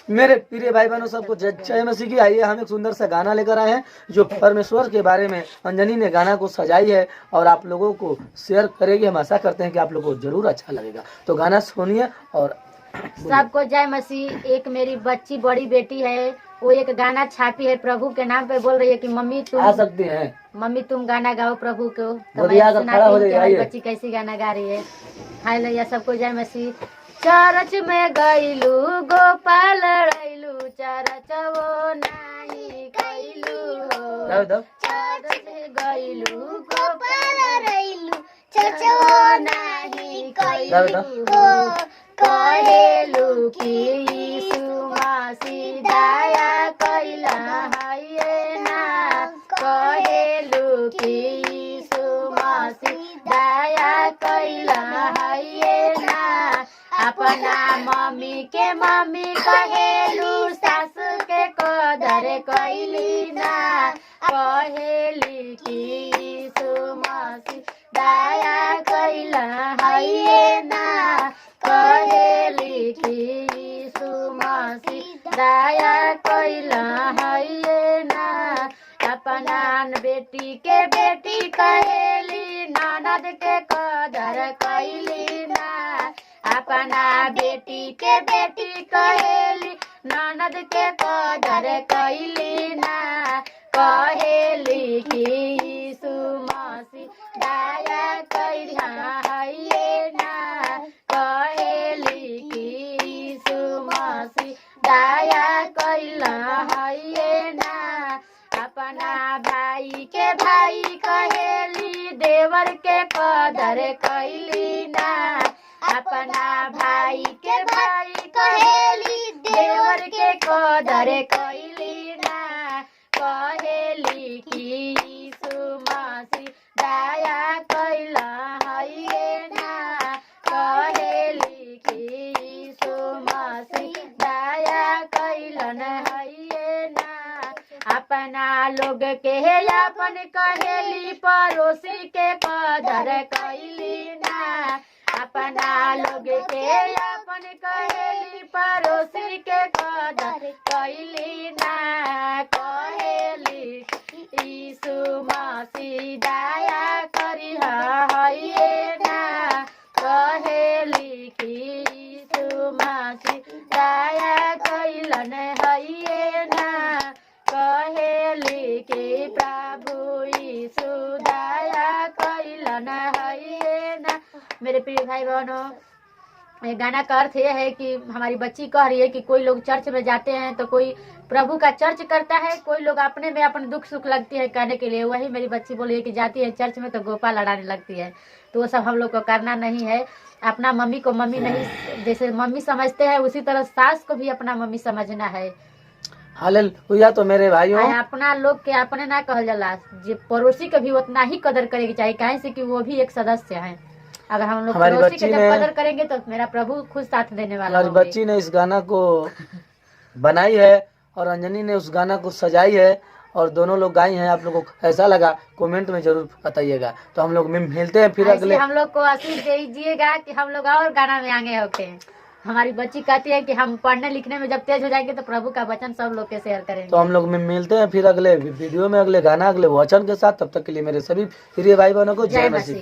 मेरे प्रिय भाई बहनों सबको जय मसीह की। आइए हम एक सुंदर सा गाना लेकर आए हैं जो परमेश्वर के बारे में अंजनी ने गाना को सजाई है और आप लोगों को शेयर करेगी। हम आशा करते हैं कि आप लोगों को जरूर अच्छा लगेगा। तो गाना सुनिए और सबको जय मसीह। एक मेरी बच्ची बड़ी बेटी है, वो एक गाना छापी है प्रभु के नाम पे, बोल रही है कि मम्मी आ सकती हैं। मम्मी तुम गाना गाओ प्रभु को। तो बढ़िया मैं सा सुनाती खड़ा हो हूँ कि जाइए, हमारी आइए। बच्ची कैसी गाना गा रही है। हाय लैया, सबको जय मसीह। चरच में गईलू गोपाल रैलू, चरच वो नाही कैलू हो। चरच में गईलू गोपाल रैलू, चरच वो नाही कैलू हो। कहेलू कि यीशु मसीह दया कैला है ना। कहेलू कि यीशु मसीह दया कैला है ना। अपना मम्मी के मम्मी कहेलू, सास के कदर कैली ना। कहेली कि यीशु मसीह दया कैला है ना। कहेली कि यीशु मसीह दया कैला है ना। अपना बेटी के बेटी कहेली, ननद के कदर कैली ना। अपना बेटी के बेटी कहेली, ननद के कदर कैली ना। कहेली कि यीशु मसीह दया कैला है ना। कहेली कि यीशु मसीह दया कैला है ना। अपना भाई के भाई कहेली, देवर के कदर कैली ना। अपना भाई के भाई कहेली, देवर के कदर कैली ना। कहेली कि यीशु मसीह दया कैला है ना। कहेली कि यीशु मसीह दया कैलन है ना। अपना लोग के अपन कहेली, पड़ोसी के कदर कैली ना। अपना लोग के अपन कहेली, पड़ोसी के कदर कैली ना। कहेली यीशु मसीह दया करी है ना। कहेली कि यीशु मसीह दया कैलन है ना। कहेली कि प्रभु यीशु दया कैलन है ना। मेरे प्रिय भाई बहनों, ये गाना का अर्थ यह है कि हमारी बच्ची कह रही है कि कोई लोग चर्च में जाते हैं तो कोई प्रभु का चर्च करता है, कोई लोग अपने में अपन दुख सुख लगती है कहने के लिए। वही मेरी बच्ची बोली है कि जाती है चर्च में तो गोपाल लड़ाने लगती है। तो वो सब हम लोग को करना नहीं है। अपना मम्मी को मम्मी नहीं, जैसे मम्मी समझते हैं उसी तरह सास को भी अपना मम्मी समझना है। हालेलुया। तो मेरे भाइयों, अपना लोग के अपने ना कहल जाला, जो पड़ोसी के भी उतना ही कदर करेगी चाहिए, काहे से कि वो भी एक सदस्य है। अगर हम लोग पड़ोसी के जब कदर करेंगे तो मेरा प्रभु खुद साथ देने वाला। हमारी बच्ची ने इस गाना को बनाई है और अंजनी ने उस गाना को सजाई है और दोनों लोग गाई हैं। आप लोगों को कैसा लगा कमेंट में जरूर बताइएगा। तो हम लोग मिलते हैं फिर अगले। हम लोग को आशीष दीजिएगा कि हम लोग और गाना में आगे होते हैं। हमारी बच्ची कहती है कि हम पढ़ने लिखने में जब तेज हो जाएंगे तो प्रभु का वचन सब लोग के शेयर करेंगे। तो हम लोग मिलते हैं फिर अगले वीडियो में, अगले गाना, अगले वचन के साथ। तब तक के लिए मेरे सभी प्रिय भाई बहनों को जय मसीह की।